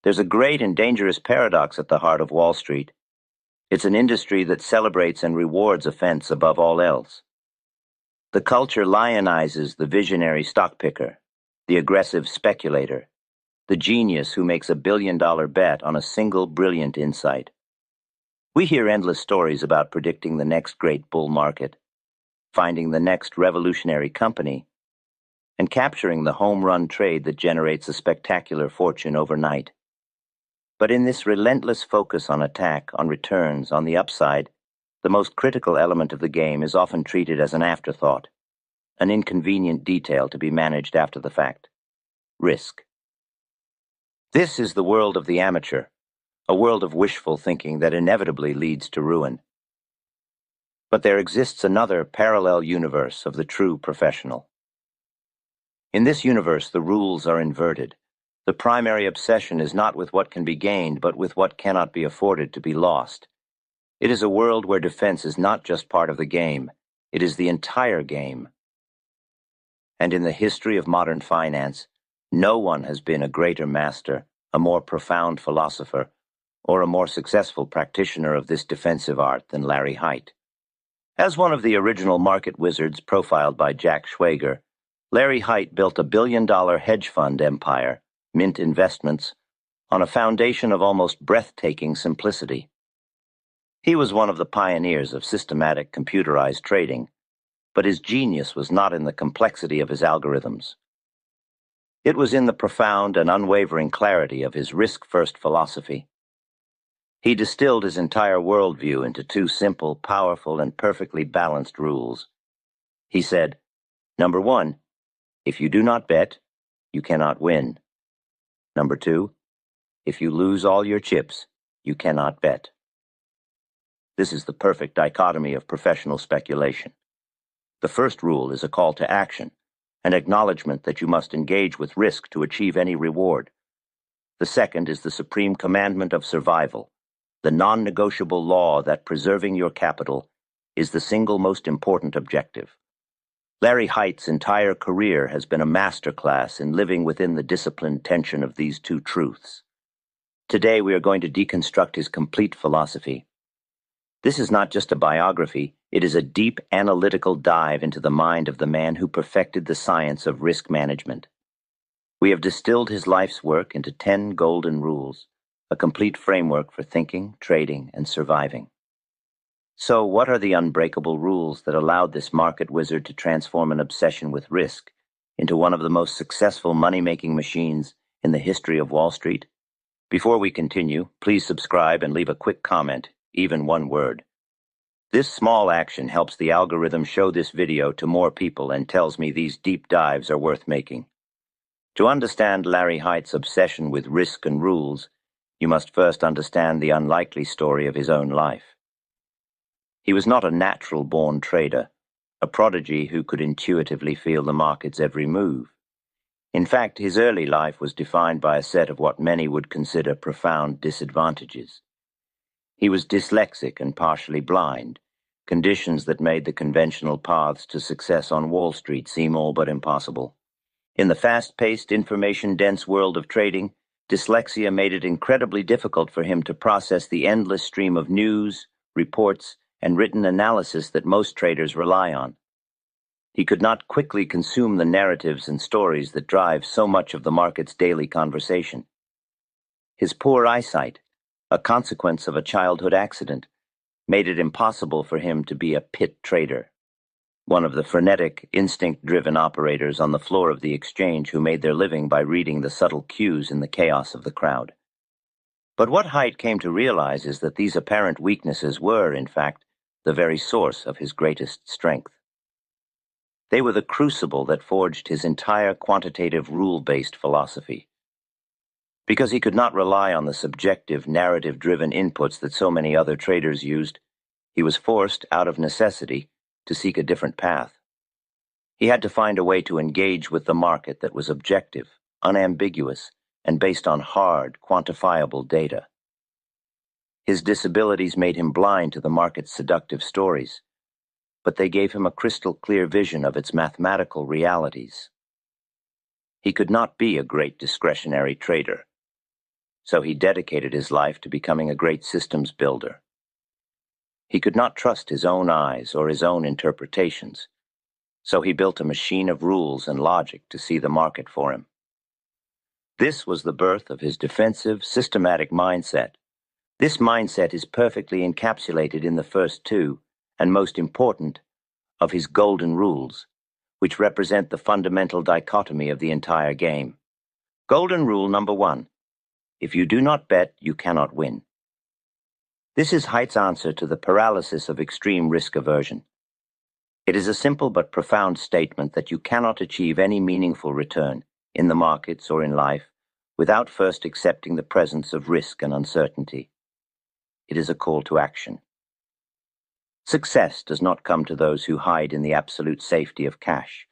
There's a great and dangerous paradox at the heart of Wall Street. It's an industry that celebrates and rewards offense above all else. The culture lionizes the visionary stock picker, the aggressive speculator, the genius who makes $1 billion bet on a single brilliant insight. We hear endless stories about predicting the next great bull market, finding the next revolutionary company, and capturing the home run trade that generates a spectacular fortune overnight. But in this relentless focus on attack, on returns, on the upside, the most critical element of the game is often treated as an afterthought, an inconvenient detail to be managed after the fact: risk. This is the world of the amateur, a world of wishful thinking that inevitably leads to ruin. But there exists another parallel universe of the true professional. In this universe, the rules are inverted. The primary obsession is not with what can be gained, but with what cannot be afforded to be lost. It is a world where defense is not just part of the game, it is the entire game. And in the history of modern finance, no one has been a greater master, a more profound philosopher, or a more successful practitioner of this defensive art than Larry Hite. As one of the original market wizards profiled by Jack Schwager, Larry Hite built a billion-dollar hedge fund empire, Mint Investments, on a foundation of almost breathtaking simplicity. He was one of the pioneers of systematic computerized trading, but his genius was not in the complexity of his algorithms. It was in the profound and unwavering clarity of his risk-first philosophy. He distilled his entire worldview into two simple, powerful, and perfectly balanced rules. He said, Number 1, if you do not bet, you cannot win. Number 2, if you lose all your chips, you cannot bet. This is the perfect dichotomy of professional speculation. The first rule is a call to action, an acknowledgement that you must engage with risk to achieve any reward. The second is the supreme commandment of survival, the non-negotiable law that preserving your capital is the single most important objective. Larry Hite's entire career has been a masterclass in living within the disciplined tension of these two truths. Today we are going to deconstruct his complete philosophy. This is not just a biography, it is a deep analytical dive into the mind of the man who perfected the science of risk management. We have distilled his life's work into 10 golden rules, a complete framework for thinking, trading, and surviving. So, what are the unbreakable rules that allowed this market wizard to transform an obsession with risk into one of the most successful money-making machines in the history of Wall Street? Before we continue, please subscribe and leave a quick comment, even one word. This small action helps the algorithm show this video to more people and tells me these deep dives are worth making. To understand Larry Hite's obsession with risk and rules, you must first understand the unlikely story of his own life. He was not a natural-born trader, a prodigy who could intuitively feel the market's every move. In fact, his early life was defined by a set of what many would consider profound disadvantages. He was dyslexic and partially blind, conditions that made the conventional paths to success on Wall Street seem all but impossible. In the fast-paced, information-dense world of trading, dyslexia made it incredibly difficult for him to process the endless stream of news, reports, and written analysis that most traders rely on. He could not quickly consume the narratives and stories that drive so much of the market's daily conversation. His poor eyesight, a consequence of a childhood accident, made it impossible for him to be a pit trader, one of the frenetic, instinct-driven operators on the floor of the exchange who made their living by reading the subtle cues in the chaos of the crowd. But what Hite came to realize is that these apparent weaknesses were, in fact, the very source of his greatest strength. They were the crucible that forged his entire quantitative rule-based philosophy. Because he could not rely on the subjective, narrative-driven inputs that so many other traders used, he was forced, out of necessity, to seek a different path. He had to find a way to engage with the market that was objective, unambiguous, and based on hard, quantifiable data. His disabilities made him blind to the market's seductive stories, but they gave him a crystal-clear vision of its mathematical realities. He could not be a great discretionary trader. so he dedicated his life to becoming a great systems builder. He could not trust his own eyes or his own interpretations, so he built a machine of rules and logic to see the market for him. This was the birth of his defensive, systematic mindset. This mindset is perfectly encapsulated in the first two, and most important, of his golden rules, which represent the fundamental dichotomy of the entire game. Golden rule number 1. If you do not bet, you cannot win. This is Hite's answer to the paralysis of extreme risk aversion. It is a simple but profound statement that you cannot achieve any meaningful return, in the markets or in life, without first accepting the presence of risk and uncertainty. It is a call to action. Success does not come to those who hide in the absolute safety of cash,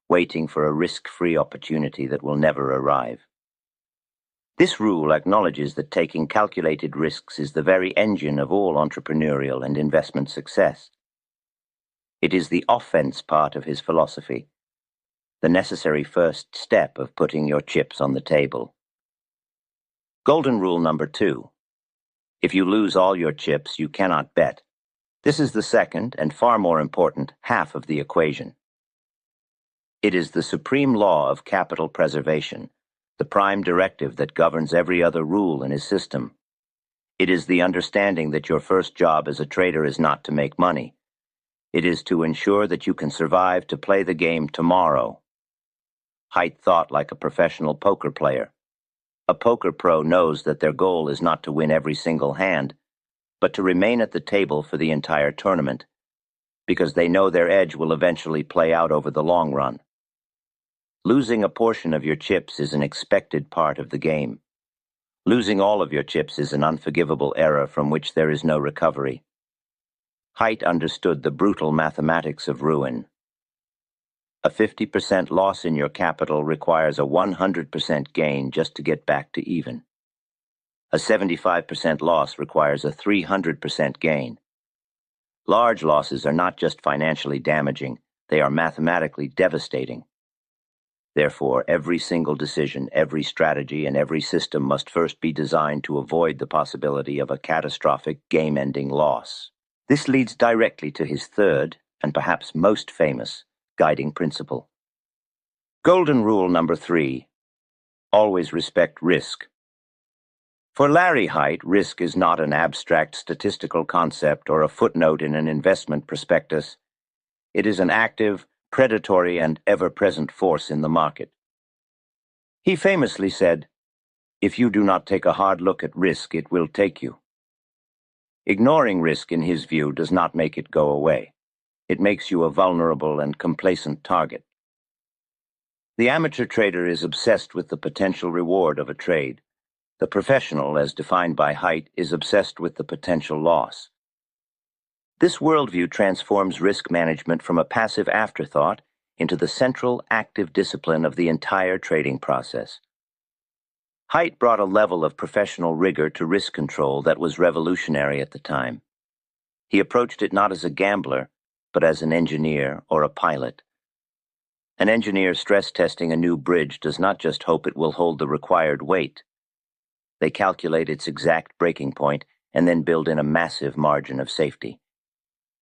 waiting for a risk-free opportunity that will never arrive. This rule acknowledges that taking calculated risks is the very engine of all entrepreneurial and investment success. It is the offense part of his philosophy, the necessary first step of putting your chips on the table. Golden rule number 2. If you lose all your chips, you cannot bet. This is the second, and far more important, half of the equation. It is the supreme law of capital preservation, the prime directive that governs every other rule in his system. It is the understanding that your first job as a trader is not to make money. It is to ensure that you can survive to play the game tomorrow. Hite thought like a professional poker player. A poker pro knows that their goal is not to win every single hand, but to remain at the table for the entire tournament, because they know their edge will eventually play out over the long run. Losing a portion of your chips is an expected part of the game. Losing all of your chips is an unforgivable error from which there is no recovery. Hite understood the brutal mathematics of ruin. A 50% loss in your capital requires a 100% gain just to get back to even. A 75% loss requires a 300% gain. Large losses are not just financially damaging, they are mathematically devastating. Therefore, every single decision, every strategy, and every system must first be designed to avoid the possibility of a catastrophic, game-ending loss. This leads directly to his third, and perhaps most famous, guiding principle. Golden rule number 3. Always respect risk. For Larry Hite, risk is not an abstract statistical concept or a footnote in an investment prospectus. It is an active, predatory, and ever-present force in the market. He famously said, "If you do not take a hard look at risk, it will take you." Ignoring risk, in his view, does not make it go away. It makes you a vulnerable and complacent target. The amateur trader is obsessed with the potential reward of a trade. The professional, as defined by Hite, is obsessed with the potential loss. This worldview transforms risk management from a passive afterthought into the central, active discipline of the entire trading process. Hite brought a level of professional rigor to risk control that was revolutionary at the time. He approached it not as a gambler, but as an engineer or a pilot. An engineer stress testing a new bridge does not just hope it will hold the required weight. They calculate its exact breaking point and then build in a massive margin of safety.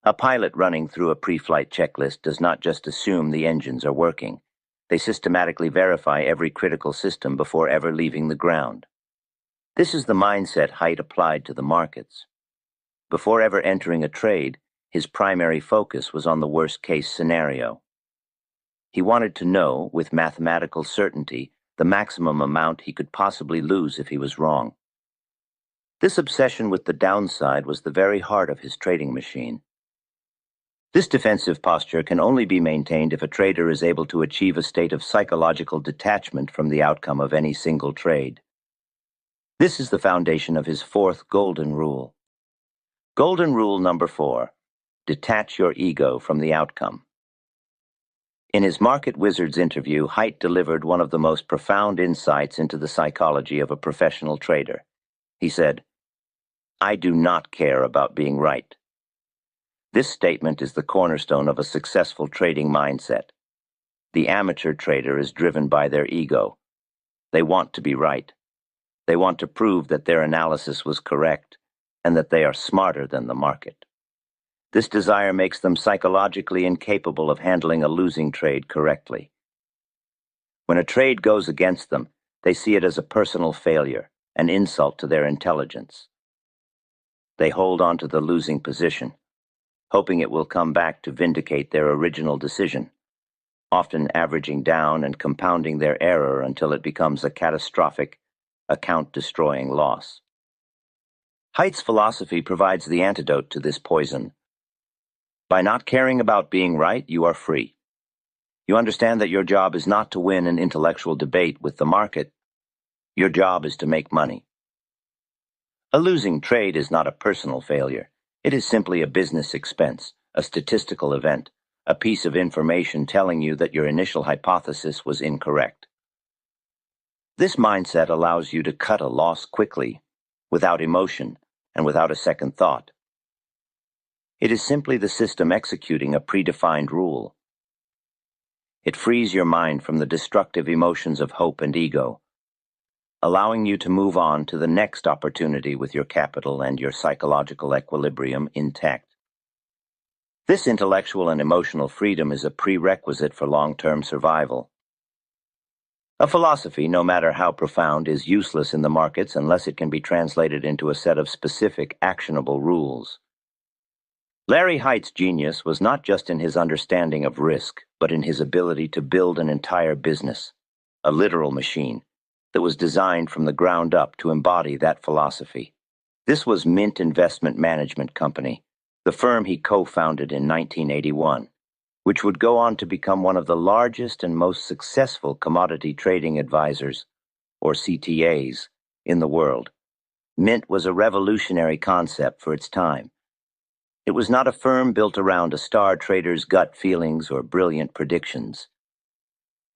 A pilot running through a pre-flight checklist does not just assume the engines are working. They systematically verify every critical system before ever leaving the ground. This is the mindset Hite applied to the markets. Before ever entering a trade, his primary focus was on the worst-case scenario. He wanted to know, with mathematical certainty, the maximum amount he could possibly lose if he was wrong. This obsession with the downside was the very heart of his trading machine. This defensive posture can only be maintained if a trader is able to achieve a state of psychological detachment from the outcome of any single trade. This is the foundation of his fourth golden rule. Golden rule number 4. Detach your ego from the outcome. In his Market Wizards interview, Hite delivered one of the most profound insights into the psychology of a professional trader. He said, "I do not care about being right." This statement is the cornerstone of a successful trading mindset. The amateur trader is driven by their ego. They want to be right. They want to prove that their analysis was correct and that they are smarter than the market. This desire makes them psychologically incapable of handling a losing trade correctly. When a trade goes against them, they see it as a personal failure, an insult to their intelligence. They hold on to the losing position, hoping it will come back to vindicate their original decision, often averaging down and compounding their error until it becomes a catastrophic, account-destroying loss. Hite's philosophy provides the antidote to this poison. By not caring about being right, you are free. You understand that your job is not to win an intellectual debate with the market. Your job is to make money. A losing trade is not a personal failure. It is simply a business expense, a statistical event, a piece of information telling you that your initial hypothesis was incorrect. This mindset allows you to cut a loss quickly, without emotion, and without a second thought. It is simply the system executing a predefined rule. It frees your mind from the destructive emotions of hope and ego, allowing you to move on to the next opportunity with your capital and your psychological equilibrium intact. This intellectual and emotional freedom is a prerequisite for long-term survival. A philosophy, no matter how profound, is useless in the markets unless it can be translated into a set of specific, actionable rules. Larry Hite's genius was not just in his understanding of risk, but in his ability to build an entire business, a literal machine, that was designed from the ground up to embody that philosophy. This was Mint Investment Management Company, the firm he co-founded in 1981, which would go on to become one of the largest and most successful commodity trading advisors, or CTAs, in the world. Mint was a revolutionary concept for its time. It was not a firm built around a star trader's gut feelings or brilliant predictions.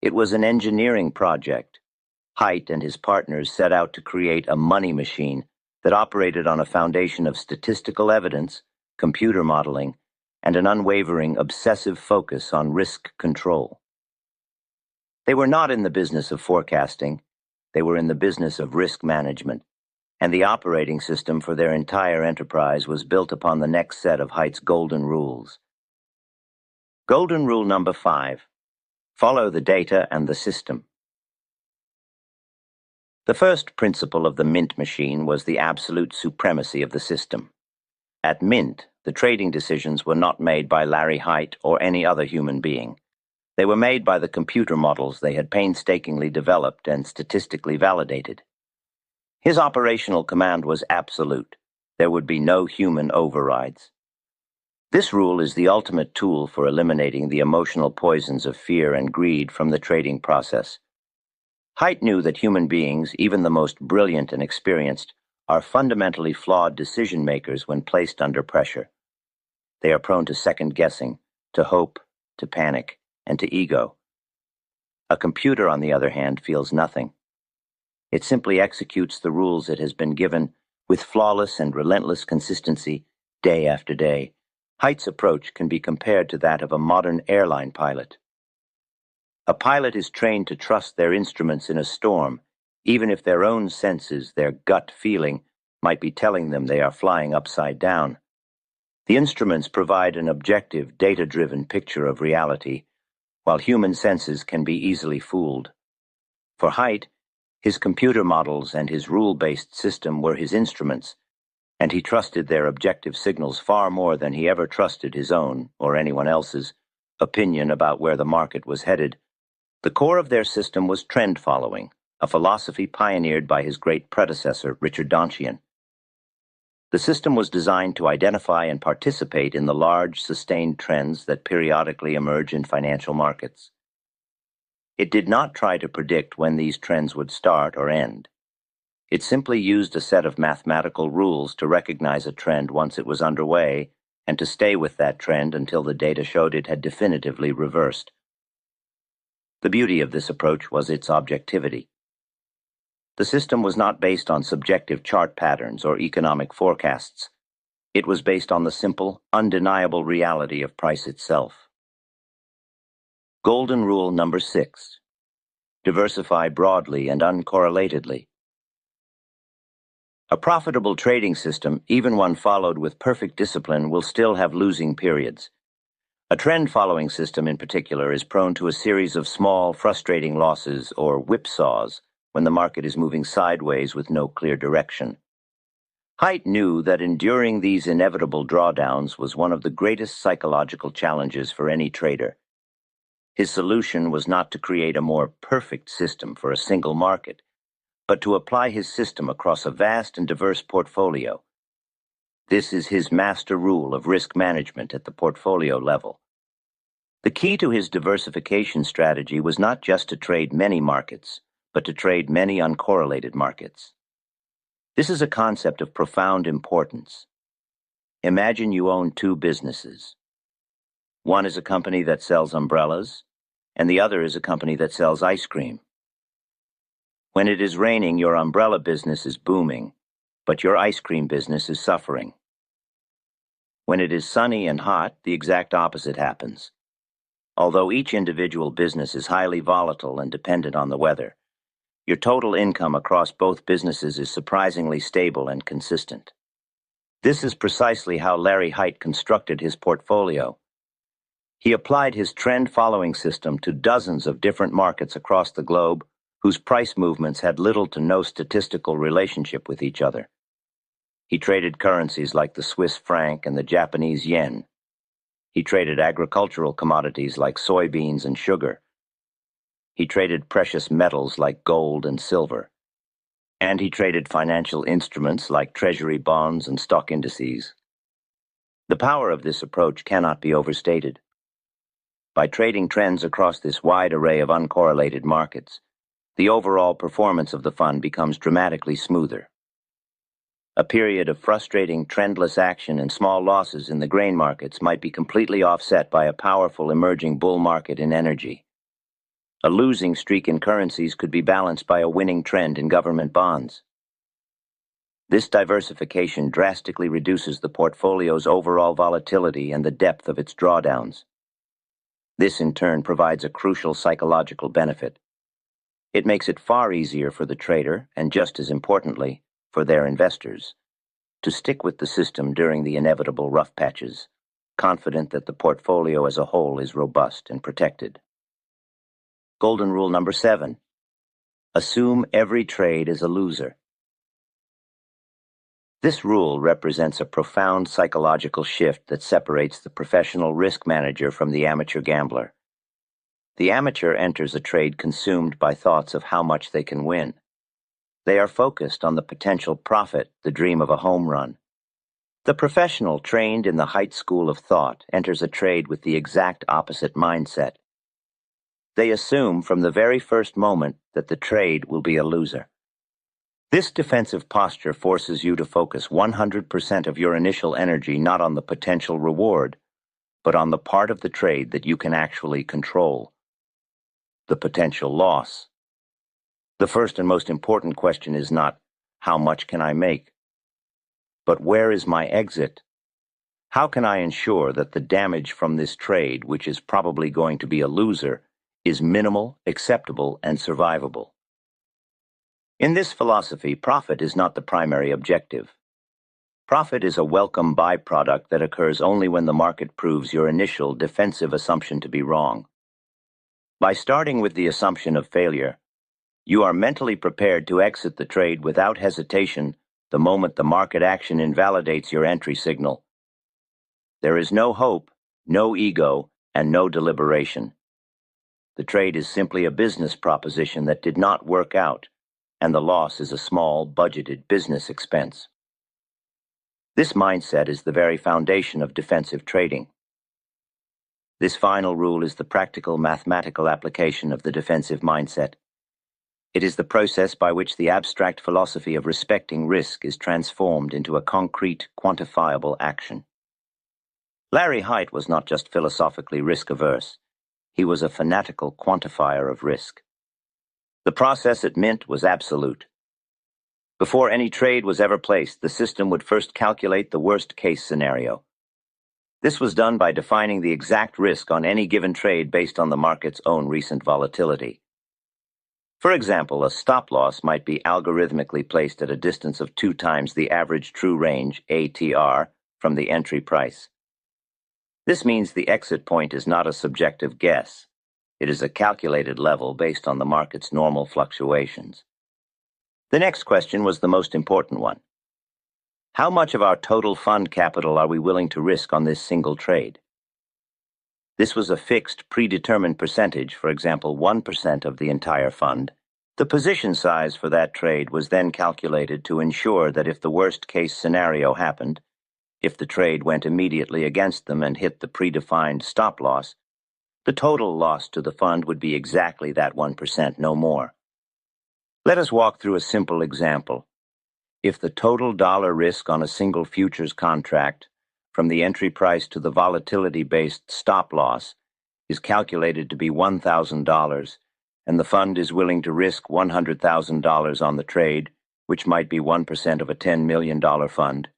It was an engineering project. Hite and his partners set out to create a money machine that operated on a foundation of statistical evidence, computer modeling, and an unwavering, obsessive focus on risk control. They were not in the business of forecasting. They were in the business of risk management, and the operating system for their entire enterprise was built upon the next set of Hite's golden rules. Golden rule number 5: follow the data and the system. The first principle of the Mint machine was the absolute supremacy of the system. At Mint, the trading decisions were not made by Larry Hite or any other human being. They were made by the computer models they had painstakingly developed and statistically validated. His operational command was absolute. There would be no human overrides. This rule is the ultimate tool for eliminating the emotional poisons of fear and greed from the trading process. Hite knew that human beings, even the most brilliant and experienced, are fundamentally flawed decision-makers when placed under pressure. They are prone to second-guessing, to hope, to panic, and to ego. A computer, on the other hand, feels nothing. It simply executes the rules it has been given with flawless and relentless consistency, day after day. Hite's approach can be compared to that of a modern airline pilot. A pilot is trained to trust their instruments in a storm, even if their own senses, their gut feeling, might be telling them they are flying upside down. The instruments provide an objective, data-driven picture of reality, while human senses can be easily fooled. For Hite, his computer models and his rule-based system were his instruments, and he trusted their objective signals far more than he ever trusted his own, or anyone else's, opinion about where the market was headed. The core of their system was trend following, a philosophy pioneered by his great predecessor, Richard Donchian. The system was designed to identify and participate in the large, sustained trends that periodically emerge in financial markets. It did not try to predict when these trends would start or end. It simply used a set of mathematical rules to recognize a trend once it was underway and to stay with that trend until the data showed it had definitively reversed. The beauty of this approach was its objectivity. The system was not based on subjective chart patterns or economic forecasts. It was based on the simple, undeniable reality of price itself. Golden rule number 6: diversify broadly and uncorrelatedly. A profitable trading system, even one followed with perfect discipline, will still have losing periods. A trend-following system in particular is prone to a series of small, frustrating losses or whipsaws when the market is moving sideways with no clear direction. Hite knew that enduring these inevitable drawdowns was one of the greatest psychological challenges for any trader. His solution was not to create a more perfect system for a single market, but to apply his system across a vast and diverse portfolio. This is his master rule of risk management at the portfolio level. The key to his diversification strategy was not just to trade many markets, but to trade many uncorrelated markets. This is a concept of profound importance. Imagine you own two businesses. One is a company that sells umbrellas, and the other is a company that sells ice cream. When it is raining, your umbrella business is booming, but your ice cream business is suffering. When it is sunny and hot, the exact opposite happens. Although each individual business is highly volatile and dependent on the weather, your total income across both businesses is surprisingly stable and consistent. This is precisely how Larry Hite constructed his portfolio. He applied his trend-following system to dozens of different markets across the globe whose price movements had little to no statistical relationship with each other. He traded currencies like the Swiss franc and the Japanese yen. He traded agricultural commodities like soybeans and sugar. He traded precious metals like gold and silver. And he traded financial instruments like treasury bonds and stock indices. The power of this approach cannot be overstated. By trading trends across this wide array of uncorrelated markets, the overall performance of the fund becomes dramatically smoother. A period of frustrating, trendless action and small losses in the grain markets might be completely offset by a powerful emerging bull market in energy. A losing streak in currencies could be balanced by a winning trend in government bonds. This diversification drastically reduces the portfolio's overall volatility and the depth of its drawdowns. This, in turn, provides a crucial psychological benefit. It makes it far easier for the trader, and just as importantly, for their investors, to stick with the system during the inevitable rough patches, confident that the portfolio as a whole is robust and protected. Golden rule number 7. Assume every trade is a loser. This rule represents a profound psychological shift that separates the professional risk manager from the amateur gambler. The amateur enters a trade consumed by thoughts of how much they can win. They are focused on the potential profit, the dream of a home run. The professional trained in the Hite school of thought enters a trade with the exact opposite mindset. They assume from the very first moment that the trade will be a loser. This defensive posture forces you to focus 100% of your initial energy not on the potential reward, but on the part of the trade that you can actually control, the potential loss. The first and most important question is not, how much can I make? But where is my exit? How can I ensure that the damage from this trade, which is probably going to be a loser, is minimal, acceptable, and survivable? In this philosophy, profit is not the primary objective. Profit is a welcome byproduct that occurs only when the market proves your initial defensive assumption to be wrong. By starting with the assumption of failure, you are mentally prepared to exit the trade without hesitation the moment the market action invalidates your entry signal. There is no hope, no ego, and no deliberation. The trade is simply a business proposition that did not work out, and the loss is a small, budgeted business expense. This mindset is the very foundation of defensive trading. This final rule is the practical mathematical application of the defensive mindset. It is the process by which the abstract philosophy of respecting risk is transformed into a concrete, quantifiable action. Larry Hite was not just philosophically risk-averse. He was a fanatical quantifier of risk. The process at Mint was absolute. Before any trade was ever placed, the system would first calculate the worst-case scenario. This was done by defining the exact risk on any given trade based on the market's own recent volatility. For example, a stop loss might be algorithmically placed at a distance of 2 times the average true range, ATR, from the entry price. This means the exit point is not a subjective guess. It is a calculated level based on the market's normal fluctuations. The next question was the most important one. How much of our total fund capital are we willing to risk on this single trade? This was a fixed, predetermined percentage, for example, 1% of the entire fund. The position size for that trade was then calculated to ensure that if the worst-case scenario happened, if the trade went immediately against them and hit the predefined stop loss, the total loss to the fund would be exactly that 1%, no more. Let us walk through a simple example. If the total dollar risk on a single futures contract, from the entry price to the volatility-based stop loss, is calculated to be $1,000, and the fund is willing to risk $100,000 on the trade, which might be 1% of a $10 million fund,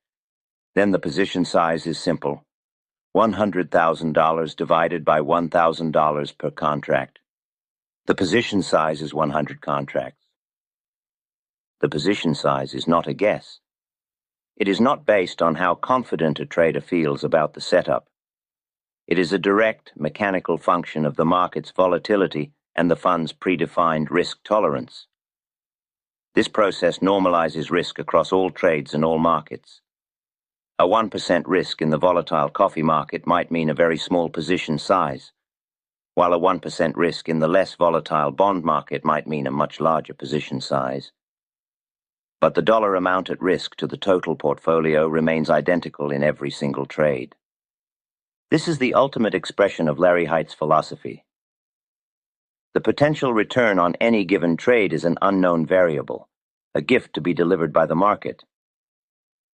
then the position size is simple. $100,000 divided by $1,000 per contract. The position size is 100 contracts. The position size is not a guess. It is not based on how confident a trader feels about the setup. It is a direct, mechanical function of the market's volatility and the fund's predefined risk tolerance. This process normalizes risk across all trades and all markets. A 1% risk in the volatile coffee market might mean a very small position size, while a 1% risk in the less volatile bond market might mean a much larger position size. But the dollar amount at risk to the total portfolio remains identical in every single trade. This is the ultimate expression of Larry Hite's philosophy. The potential return on any given trade is an unknown variable, a gift to be delivered by the market.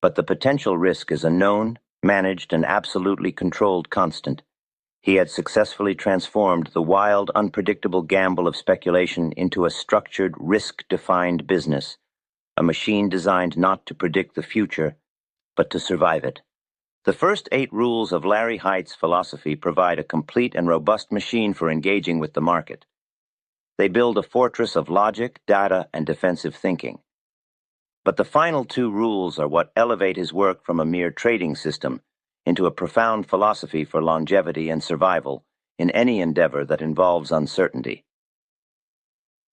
But the potential risk is a known, managed, and absolutely controlled constant. He had successfully transformed the wild, unpredictable gamble of speculation into a structured, risk-defined business, a machine designed not to predict the future, but to survive it. The first 8 rules of Larry Hite's philosophy provide a complete and robust machine for engaging with the market. They build a fortress of logic, data, and defensive thinking. But the final 2 rules are what elevate his work from a mere trading system into a profound philosophy for longevity and survival in any endeavor that involves uncertainty.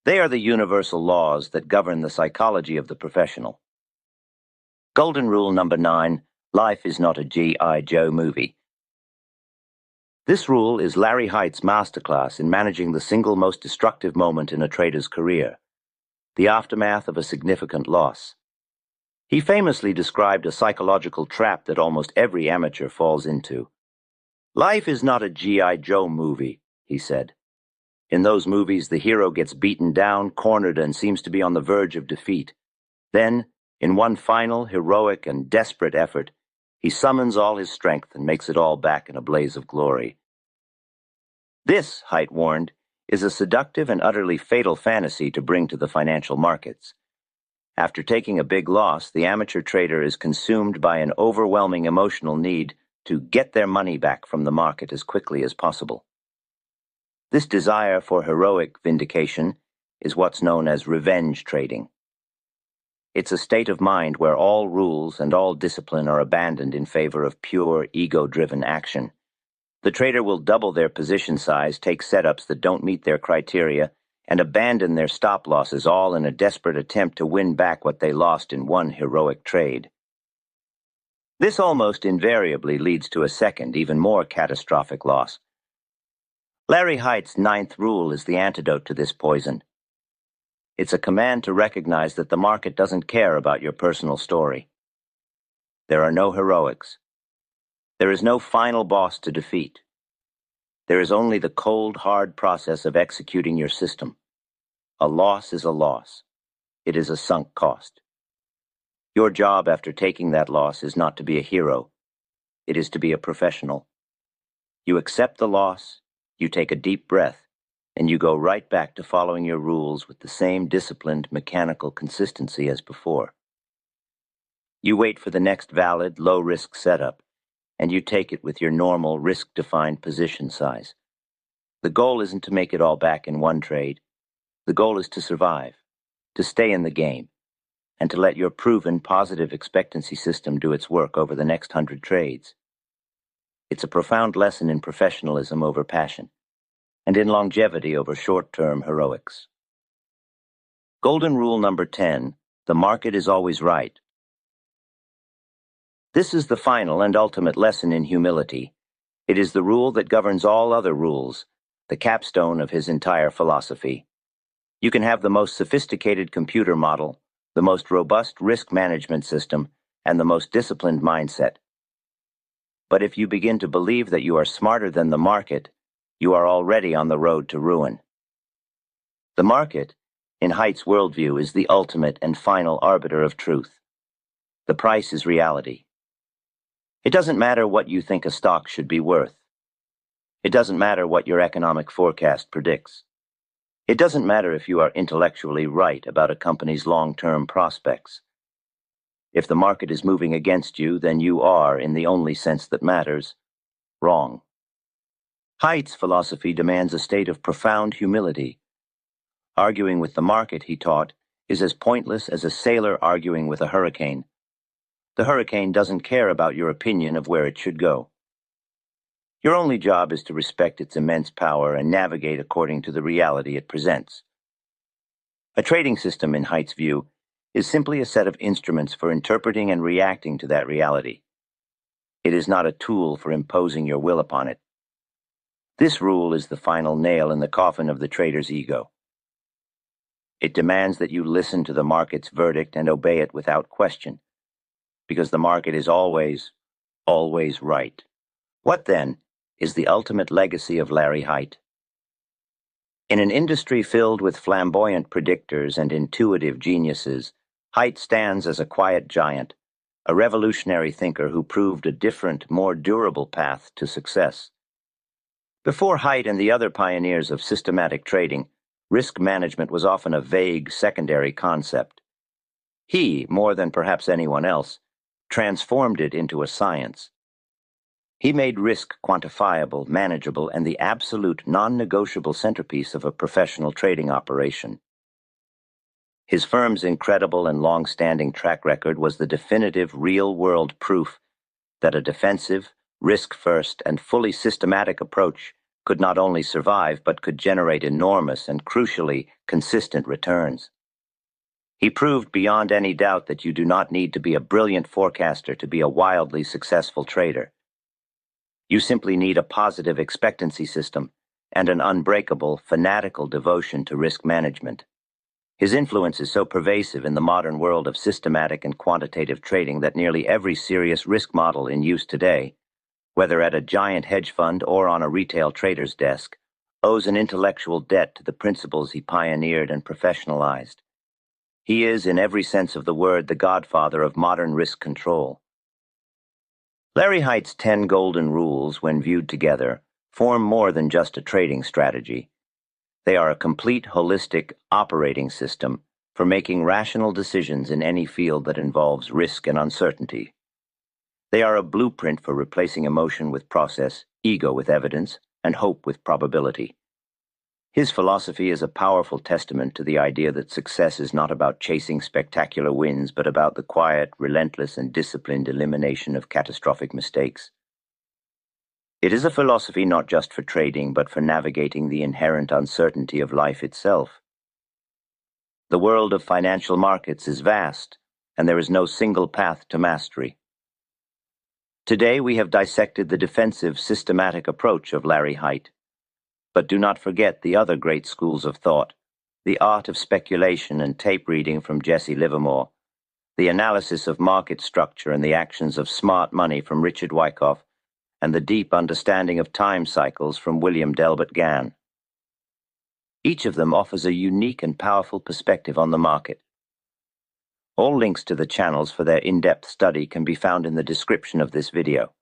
They are the universal laws that govern the psychology of the professional. Golden rule number 9, life is not a G.I. Joe movie. This rule is Larry Hite's masterclass in managing the single most destructive moment in a trader's career, the aftermath of a significant loss. He famously described a psychological trap that almost every amateur falls into. Life is not a G.I. Joe movie, he said. In those movies, the hero gets beaten down, cornered, and seems to be on the verge of defeat. Then, in one final, heroic, and desperate effort, he summons all his strength and makes it all back in a blaze of glory. This, Hite warned, is a seductive and utterly fatal fantasy to bring to the financial markets. After taking a big loss, the amateur trader is consumed by an overwhelming emotional need to get their money back from the market as quickly as possible. This desire for heroic vindication is what's known as revenge trading. It's a state of mind where all rules and all discipline are abandoned in favor of pure, ego-driven action. The trader will double their position size, take setups that don't meet their criteria, and abandon their stop losses, all in a desperate attempt to win back what they lost in one heroic trade. This almost invariably leads to a second, even more catastrophic loss. Larry Hite's 9th rule is the antidote to this poison. It's a command to recognize that the market doesn't care about your personal story. There are no heroics. There is no final boss to defeat. There is only the cold, hard process of executing your system. A loss is a loss. It is a sunk cost. Your job after taking that loss is not to be a hero. It is to be a professional. You accept the loss, you take a deep breath, and you go right back to following your rules with the same disciplined, mechanical consistency as before. You wait for the next valid, low-risk setup, and you take it with your normal, risk-defined position size. The goal isn't to make it all back in one trade. The goal is to survive, to stay in the game, and to let your proven positive expectancy system do its work over the next 100 trades. It's a profound lesson in professionalism over passion, and in longevity over short-term heroics. Golden rule number 10, the market is always right. This is the final and ultimate lesson in humility. It is the rule that governs all other rules, the capstone of his entire philosophy. You can have the most sophisticated computer model, the most robust risk management system, and the most disciplined mindset. But if you begin to believe that you are smarter than the market, you are already on the road to ruin. The market, in Hite's worldview, is the ultimate and final arbiter of truth. The price is reality. It doesn't matter what you think a stock should be worth. It doesn't matter what your economic forecast predicts. It doesn't matter if you are intellectually right about a company's long-term prospects. If the market is moving against you, then you are, in the only sense that matters, wrong. Hite's philosophy demands a state of profound humility. Arguing with the market, he taught, is as pointless as a sailor arguing with a hurricane. The hurricane doesn't care about your opinion of where it should go. Your only job is to respect its immense power and navigate according to the reality it presents. A trading system, in Hite's view, is simply a set of instruments for interpreting and reacting to that reality. It is not a tool for imposing your will upon it. This rule is the final nail in the coffin of the trader's ego. It demands that you listen to the market's verdict and obey it without question, because the market is always, always right. What, then, is the ultimate legacy of Larry Hite? In an industry filled with flamboyant predictors and intuitive geniuses, Hite stands as a quiet giant, a revolutionary thinker who proved a different, more durable path to success. Before Hite and the other pioneers of systematic trading, risk management was often a vague, secondary concept. He, more than perhaps anyone else, transformed it into a science. He made risk quantifiable, manageable, and the absolute non-negotiable centerpiece of a professional trading operation. His firm's incredible and long-standing track record was the definitive real-world proof that a defensive, risk-first, and fully systematic approach could not only survive but could generate enormous and, crucially, consistent returns. He proved beyond any doubt that you do not need to be a brilliant forecaster to be a wildly successful trader. You simply need a positive expectancy system and an unbreakable, fanatical devotion to risk management. His influence is so pervasive in the modern world of systematic and quantitative trading that nearly every serious risk model in use today, whether at a giant hedge fund or on a retail trader's desk, owes an intellectual debt to the principles he pioneered and professionalized. He is, in every sense of the word, the godfather of modern risk control. Larry Hite's 10 golden rules, when viewed together, form more than just a trading strategy. They are a complete, holistic operating system for making rational decisions in any field that involves risk and uncertainty. They are a blueprint for replacing emotion with process, ego with evidence, and hope with probability. His philosophy is a powerful testament to the idea that success is not about chasing spectacular wins, but about the quiet, relentless, and disciplined elimination of catastrophic mistakes. It is a philosophy not just for trading, but for navigating the inherent uncertainty of life itself. The world of financial markets is vast, and there is no single path to mastery. Today we have dissected the defensive, systematic approach of Larry Hite. But do not forget the other great schools of thought, the art of speculation and tape reading from Jesse Livermore, the analysis of market structure and the actions of smart money from Richard Wyckoff, and the deep understanding of time cycles from William Delbert Gann. Each of them offers a unique and powerful perspective on the market. All links to the channels for their in-depth study can be found in the description of this video.